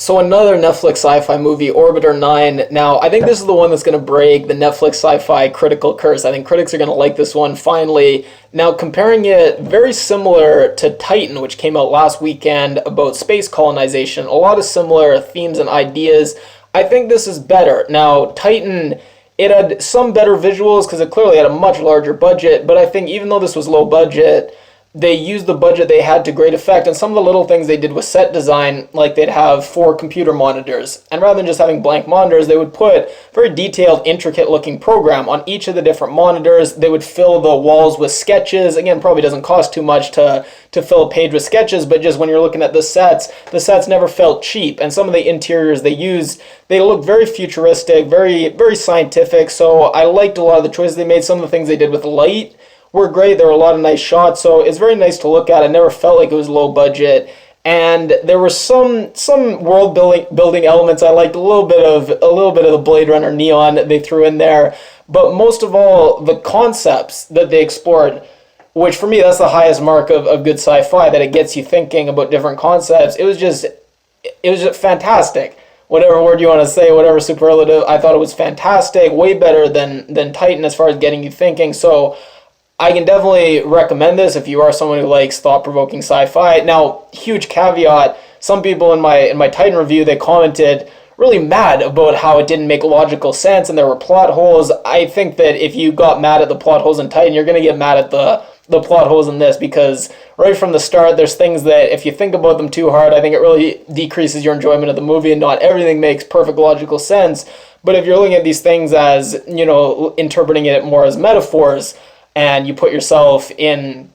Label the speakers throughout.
Speaker 1: So another Netflix sci-fi movie, Orbiter 9. Now, I think this is the one that's going to break the Netflix sci-fi critical curse. I think critics are going to like this one, finally. Now, comparing it very similar to Titan, which came out last weekend about space colonization, a lot of similar themes and ideas. I think this is better. Now, Titan, it had some better visuals because it clearly had a much larger budget, but I think even though this was low budget, they used the budget they had to great effect, and some of the little things they did with set design, like they'd have 4 computer monitors, and rather than just having blank monitors, they would put very detailed, intricate-looking program on each of the different monitors. They would fill the walls with sketches. Again, probably doesn't cost too much to fill a page with sketches, but just when you're looking at the sets never felt cheap, and some of the interiors they used, they looked very futuristic, very, very scientific, so I liked a lot of the choices they made. Some of the things they did with light were great. There were a lot of nice shots, so it's very nice to look at. I never felt like it was low budget, and there were some world building elements I liked. A little bit of the Blade Runner neon that they threw in there, but most of all, the concepts that they explored, which for me that's the highest mark of good sci-fi, that it gets you thinking about different concepts. It was just fantastic. Whatever word you want to say, whatever superlative, I thought it was fantastic. Way better than Titan as far as getting you thinking. So I can definitely recommend this if you are someone who likes thought-provoking sci-fi. Now, huge caveat, some people in my Titan review, they commented really mad about how it didn't make logical sense and there were plot holes. I think that if you got mad at the plot holes in Titan, you're going to get mad at the plot holes in this, because right from the start, there's things that if you think about them too hard, I think it really decreases your enjoyment of the movie, and not everything makes perfect logical sense. But if you're looking at these things as, interpreting it more as metaphors, and you put yourself in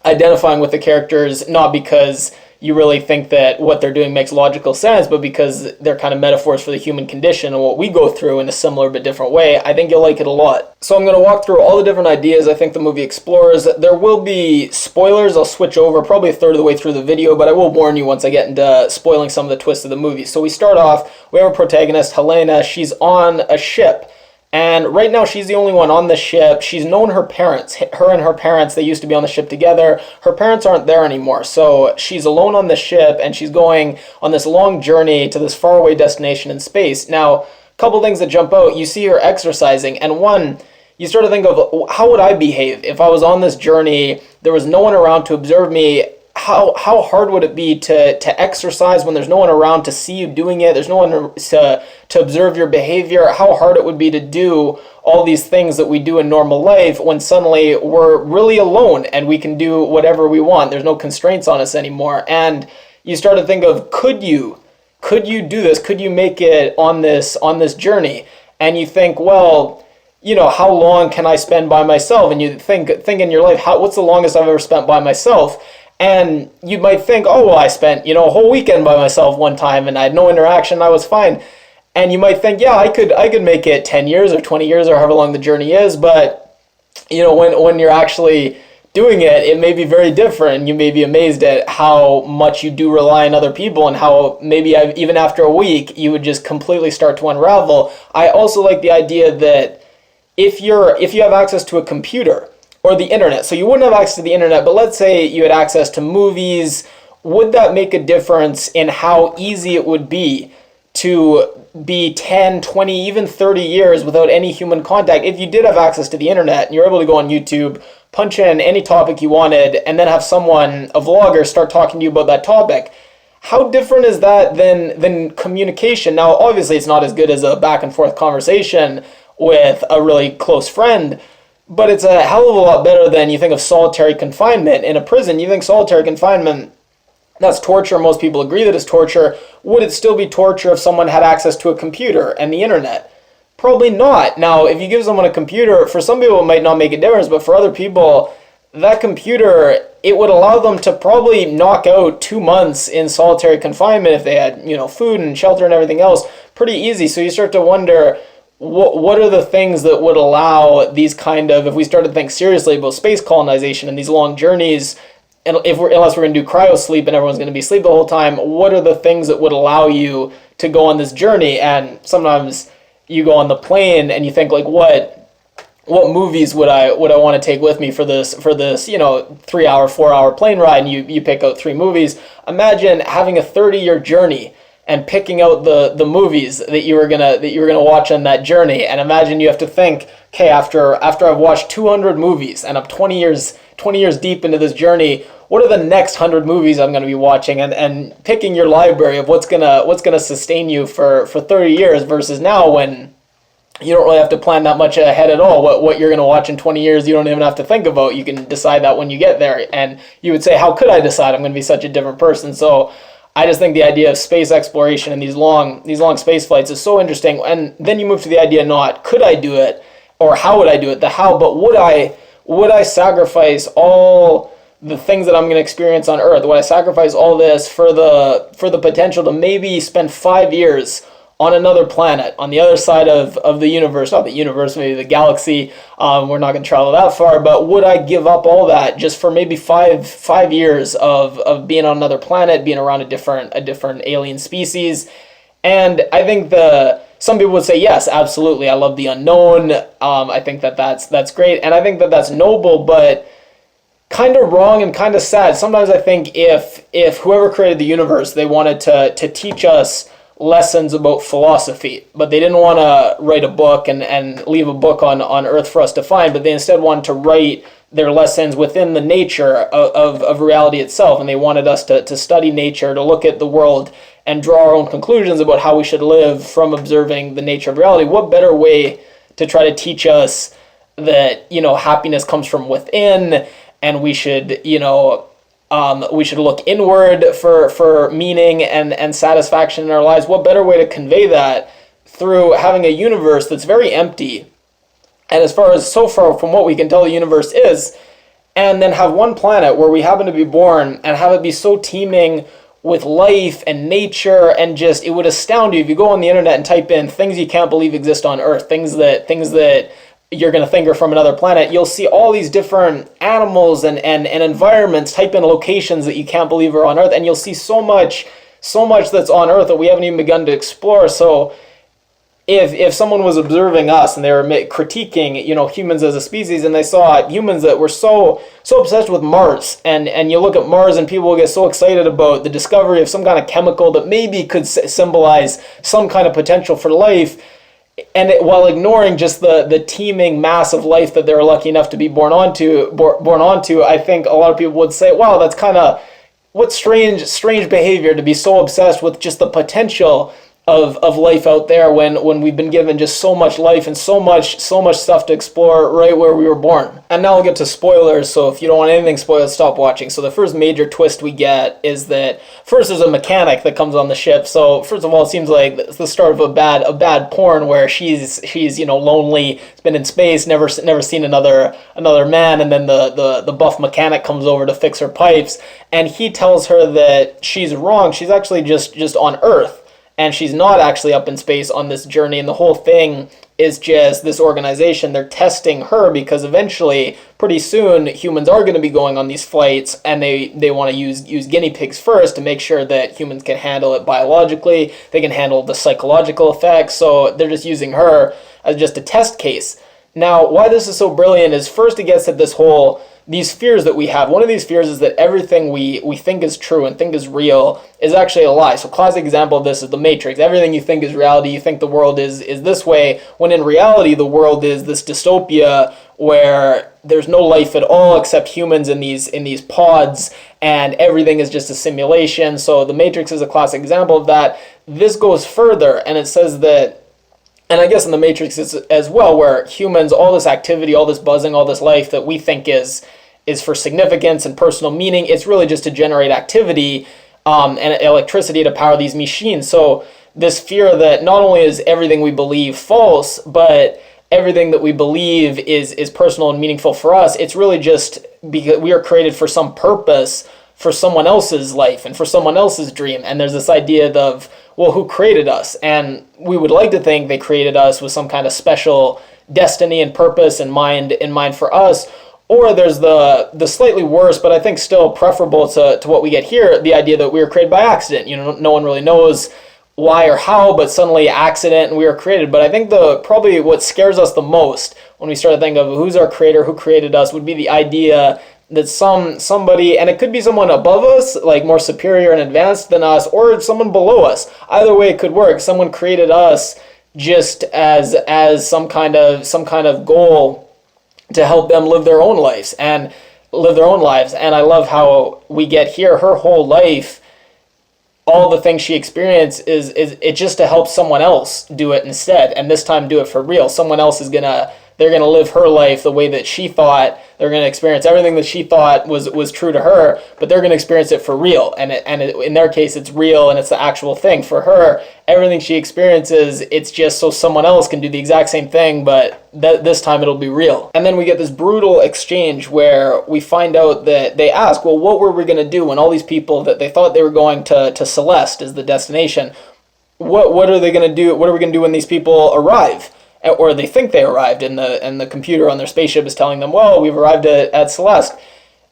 Speaker 1: identifying with the characters, not because you really think that what they're doing makes logical sense, but because they're kind of metaphors for the human condition and what we go through in a similar but different way, I think you'll like it a lot. So I'm going to walk through all the different ideas I think the movie explores. There will be spoilers. I'll switch over probably a third of the way through the video, but I will warn you once I get into spoiling some of the twists of the movie. So we start off, we have a protagonist, Helena. She's on a ship. And right now, she's the only one on the ship. She's known her parents. Her and her parents, they used to be on the ship together. Her parents aren't there anymore. So she's alone on the ship, and she's going on this long journey to this faraway destination in space. Now, a couple things that jump out. You see her exercising, and one, you start to think of, how would I behave if I was on this journey, there was no one around to observe me? How hard would it be to exercise when there's no one around to see you doing it? There's no one to observe your behavior. How hard it would be to do all these things that we do in normal life when suddenly we're really alone and we can do whatever we want. There's no constraints on us anymore. And you start to think of, could you do this? Could you make it on this journey? And you think, well, how long can I spend by myself? And you think in your life, what's the longest I've ever spent by myself? And you might think, oh, well, I spent, a whole weekend by myself one time and I had no interaction, I was fine. And you might think, yeah, I could make it 10 years or 20 years or however long the journey is, but, when you're actually doing it, it may be very different. You may be amazed at how much you do rely on other people and how maybe even after a week, you would just completely start to unravel. I also like the idea that if you have access to a computer, or the internet. So you wouldn't have access to the internet, but let's say you had access to movies. Would that make a difference in how easy it would be to be 10, 20, even 30 years without any human contact? If you did have access to the internet and you're able to go on YouTube, punch in any topic you wanted, and then have someone, a vlogger, start talking to you about that topic, how different is that than communication? Now, obviously, it's not as good as a back and forth conversation with a really close friend, but it's a hell of a lot better than you think of solitary confinement in a prison. You think solitary confinement, that's torture. Most people agree that it's torture. Would it still be torture if someone had access to a computer and the internet? Probably not. Now, if you give someone a computer, for some people it might not make a difference, but for other people, that computer, it would allow them to probably knock out 2 months in solitary confinement if they had, food and shelter and everything else pretty easy. So you start to wonder, what are the things that would allow these if we start to think seriously about space colonization and these long journeys, and unless we're going to do cryo sleep and everyone's going to be asleep the whole time, what are the things that would allow you to go on this journey? And sometimes you go on the plane and you think, like, what movies would I want to take with me for this 3-hour, 4-hour plane ride, and you pick out 3 movies. Imagine having a 30-year journey and picking out the movies that you were gonna watch on that journey. And imagine you have to think, okay, after I've watched 200 movies and I'm 20 years deep into this journey, what are the next 100 movies I'm going to be watching, and picking your library of what's gonna sustain you for 30 years versus now, when you don't really have to plan that much ahead at all. What you're going to watch in 20 years, you don't even have to think about. You can decide that when you get there. And you would say, how could I decide? I'm going to be such a different person. So I just think the idea of space exploration and these long space flights is so interesting. And then you move to the idea, not could I do it or how would I do it, the how, but would I sacrifice all the things that I'm going to experience on Earth? Would I sacrifice all this for the potential to maybe spend 5 years on another planet, on the other side of the universe, not the universe, maybe the galaxy? We're not going to travel that far, but would I give up all that just for maybe five years of being on another planet, being around a different alien species? And I think some people would say, yes, absolutely. I love the unknown. I think that's great. And I think that's noble, but kind of wrong and kind of sad. Sometimes I think if whoever created the universe, they wanted to teach us lessons about philosophy, but they didn't want to write a book and leave a book on Earth for us to find, but they instead wanted to write their lessons within the nature of reality itself. And they wanted us to study nature, to look at the world and draw our own conclusions about how we should live from observing the nature of reality. What better way to try to teach us that, happiness comes from within, and we should, we should look inward for meaning and satisfaction in our lives. What better way to convey that through having a universe that's very empty, and so far from what we can tell the universe is, and then have one planet where we happen to be born and have it be so teeming with life and nature, and just, it would astound you if you go on the internet and type in things you can't believe exist on Earth, things that you're going to think are from another planet. You'll see all these different animals and environments. Type in locations that you can't believe are on Earth, and you'll see so much that's on Earth that we haven't even begun to explore. So if someone was observing us and they were critiquing, humans as a species, and they saw humans that were so obsessed with Mars, and you look at Mars and people get so excited about the discovery of some kind of chemical that maybe could symbolize some kind of potential for life, and while ignoring just the teeming mass of life that they're lucky enough to be born onto, I think a lot of people would say, wow, that's kind of, what strange behavior to be so obsessed with just the potential of life out there when we've been given just so much life and so much stuff to explore right where we were born. And now I'll get to spoilers, so if you don't want anything spoiled, stop watching. So the first major twist we get is that first there's a mechanic that comes on the ship. So first of all, it seems like it's the start of a bad porn where she's lonely, has been in space, never seen another man, and then the buff mechanic comes over to fix her pipes, and he tells her that she's wrong. She's actually just on Earth, and she's not actually up in space on this journey, and the whole thing is just this organization. They're testing her because eventually, pretty soon, humans are going to be going on these flights, and they want to use guinea pigs first to make sure that humans can handle it biologically, they can handle the psychological effects, so they're just using her as just a test case. Now, why this is so brilliant is first it gets at these fears that we have. One of these fears is that everything we think is true and think is real is actually a lie. So classic example of this is the Matrix. Everything you think is reality, you think the world is this way, when in reality the world is this dystopia where there's no life at all except humans in these pods, and everything is just a simulation. So the Matrix is a classic example of that. This goes further, and it says that, and I guess in the Matrix as well, where humans, all this activity, all this buzzing, all this life that we think is for significance and personal meaning, it's really just to generate activity and electricity to power these machines. So this fear that not only is everything we believe false, but everything that we believe is personal and meaningful for us, it's really just because we are created for some purpose, for someone else's life and for someone else's dream. And there's this idea of, well, who created us? And we would like to think they created us with some kind of special destiny and purpose in mind for us. Or there's the slightly worse, but I think still preferable to what we get here, the idea that we were created by accident. No one really knows why or how, but suddenly accident and we were created. But I think probably what scares us the most when we start to think of who's our creator, who created us, would be the idea that somebody, and it could be someone above us, like more superior and advanced than us, or someone below us. Either way it could work. Someone created us just as some kind of goal to help them live their own lives. And I love how we get here, her whole life, all the things she experienced is it just to help someone else do it instead, and this time do it for real. Someone else they're gonna live her life the way that she thought. They're gonna experience everything that she thought was true to her, but they're gonna experience it for real. And in their case, it's real and it's the actual thing. For her, everything she experiences, it's just so someone else can do the exact same thing, but this time it'll be real. And then we get this brutal exchange where we find out that they ask, well, what were we gonna do when all these people that they thought they were going to Celeste as the destination? What are they gonna do? What are we gonna do when these people arrive? Or they think they arrived, and the computer on their spaceship is telling them, well, we've arrived at Celeste.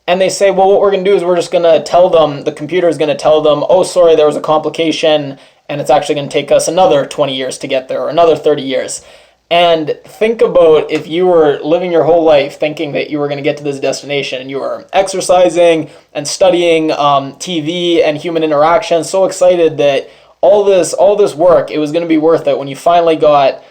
Speaker 1: And they say, well, what we're going to do is we're just going to tell them, the computer is going to tell them, oh, sorry, there was a complication, and it's actually going to take us another 20 years to get there, or another 30 years. And think about if you were living your whole life thinking that you were going to get to this destination, and you were exercising and studying TV and human interaction, so excited that all this work, it was going to be worth it when you finally got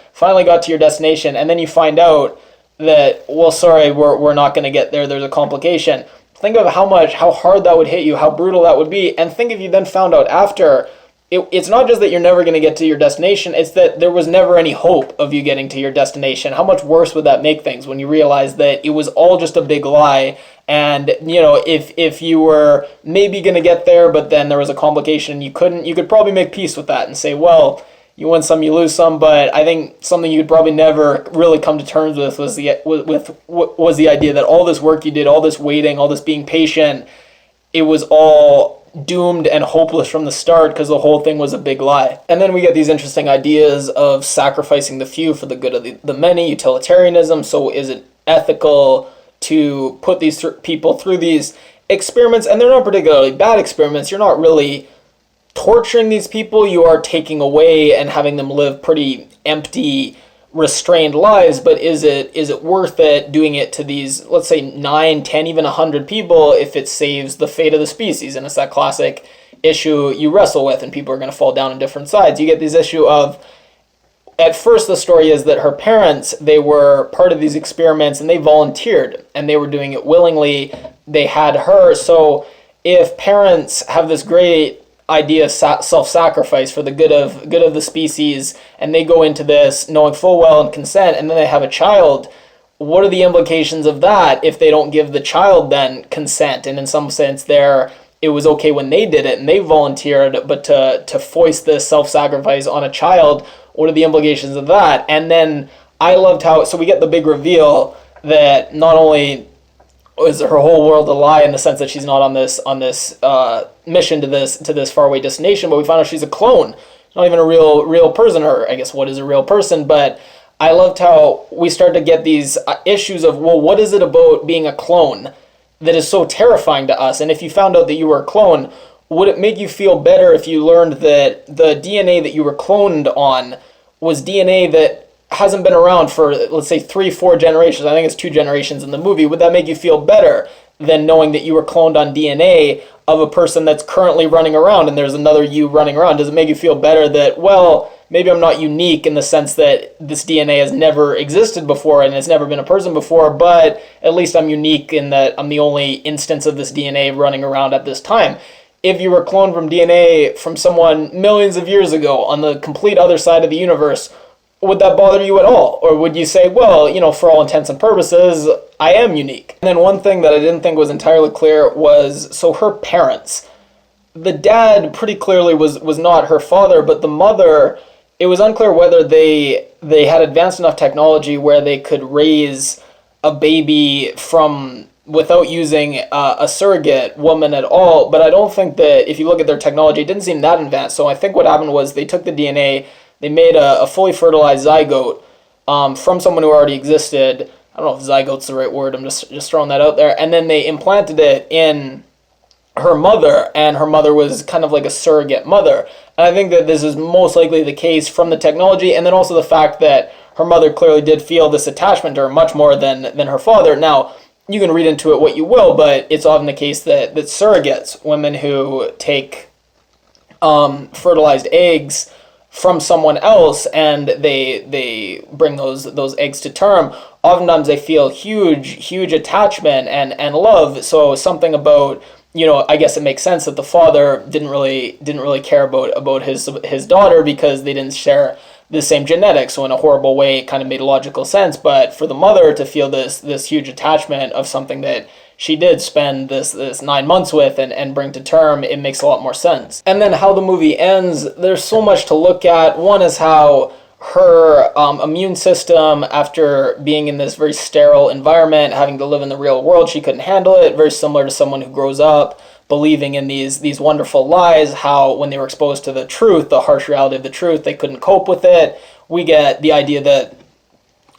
Speaker 1: to your destination, and then you find out that, well, sorry, we're not going to get there, there's a complication. Think of how hard that would hit you, how brutal that would be, and think if you then found out after, it's not just that you're never going to get to your destination, it's that there was never any hope of you getting to your destination. How much worse would that make things when you realize that it was all just a big lie, and, you know, if you were maybe going to get there, but then there was a complication, you could probably make peace with that and say, well, you win some, you lose some, but I think something you'd probably never really come to terms with was the idea that all this work you did, all this waiting, all this being patient, it was all doomed and hopeless from the start because the whole thing was a big lie. And then we get these interesting ideas of sacrificing the few for the good of the many, utilitarianism. So is it ethical to put these people through these experiments? And they're not particularly bad experiments. You're not really torturing these people, you are taking away and having them live pretty empty, restrained lives, but is it worth it doing it to these, let's say 9, 10, even 100 people if it saves the fate of the species? And it's that classic issue you wrestle with, and people are going to fall down on different sides. You get this issue of, at first the story is that her parents, they were part of these experiments and they volunteered and they were doing it willingly. They had her. So if parents have this great idea of self-sacrifice for the good of the species, and they go into this knowing full well and consent, and then they have a child, what are the implications of that if they don't give the child then consent? And in some sense it was okay when they did it and they volunteered, but to foist this self-sacrifice on a child, what are the implications of that? And then I loved how, so we get the big reveal that not only is her whole world a lie in the sense that she's not on this mission to this faraway destination, but we find out she's a clone, not even a real person, or I guess what is a real person. But I loved how we start to get these issues of, well, what is it about being a clone that is so terrifying to us? And if you found out that you were a clone, would it make you feel better if you learned that the DNA that you were cloned on was DNA that hasn't been around for, let's say, 3-4 generations? I think it's 2 generations in the movie. Would that make you feel better than knowing that you were cloned on DNA of a person that's currently running around and there's another you running around? Does it make you feel better that, well, maybe I'm not unique in the sense that this DNA has never existed before and has never been a person before, but at least I'm unique in that I'm the only instance of this DNA running around at this time? If you were cloned from DNA from someone millions of years ago on the complete other side of the universe, would that bother you at all? Or would you say, well, you know, for all intents and purposes, I am unique? And then one thing that I didn't think was entirely clear was, so her parents, the dad pretty clearly was not her father, but the mother, it was unclear whether they had advanced enough technology where they could raise a baby from without using a surrogate woman at all. But I don't think that, if you look at their technology, it didn't seem that advanced. So I think what happened was they took the DNA, they made a fully fertilized zygote from someone who already existed. I don't know if zygote's the right word, I'm just throwing that out there. And then they implanted it in her mother, and her mother was kind of like a surrogate mother. And I think that this is most likely the case from the technology, and then also the fact that her mother clearly did feel this attachment to her much more than her father. Now, you can read into it what you will, but it's often the case that surrogates, women who take fertilized eggs from someone else and they bring those eggs to term, oftentimes they feel huge attachment and love. So something about, I guess it makes sense that the father didn't really care about his daughter because they didn't share the same genetics. So in a horrible way, it kind of made logical sense. But for the mother to feel this huge attachment of something that she did spend this 9 months with and bring to term, it makes a lot more sense. And then how the movie ends, there's so much to look at. One is how her immune system, after being in this very sterile environment, having to live in the real world, she couldn't handle it. Very similar to someone who grows up believing in these wonderful lies, how when they were exposed to the truth, the harsh reality of the truth, they couldn't cope with it. We get the idea that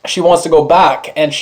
Speaker 1: she wants to go back, and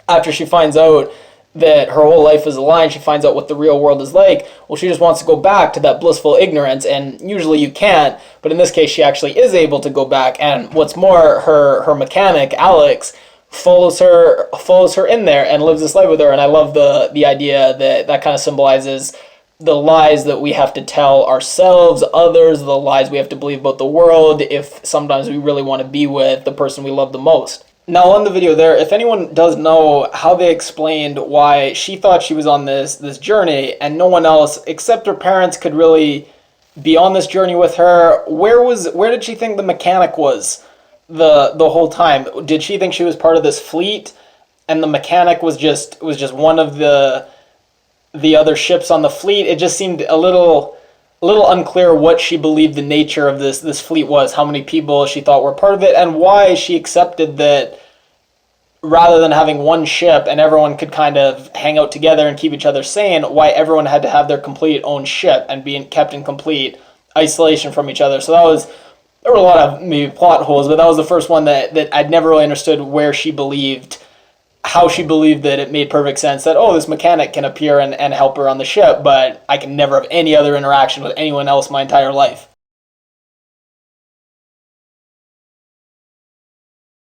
Speaker 1: after she finds out that her whole life is a lie and she finds out what the real world is like, well, she just wants to go back to that blissful ignorance, and usually you can't, but in this case she actually is able to go back. And what's more, her mechanic, Álex, follows her in there and lives this life with her. And I love the idea that kind of symbolizes the lies that we have to tell ourselves, others, the lies we have to believe about the world if sometimes we really want to be with the person we love the most. Now, on the video there, if anyone does know how they explained why she thought she was on this journey and no one else except her parents could really be on this journey with her, where did she think the mechanic was the whole time? Did she think she was part of this fleet and the mechanic was just one of the other ships on the fleet? It just seemed a little unclear what she believed the nature of this fleet was, how many people she thought were part of it, and why she accepted that rather than having one ship and everyone could kind of hang out together and keep each other sane, why everyone had to have their complete own ship and being kept in complete isolation from each other. So there were a lot of maybe plot holes, but that was the first one that I'd never really understood how she believed that it made perfect sense that, this mechanic can appear and help her on the ship, but I can never have any other interaction with anyone else my entire life.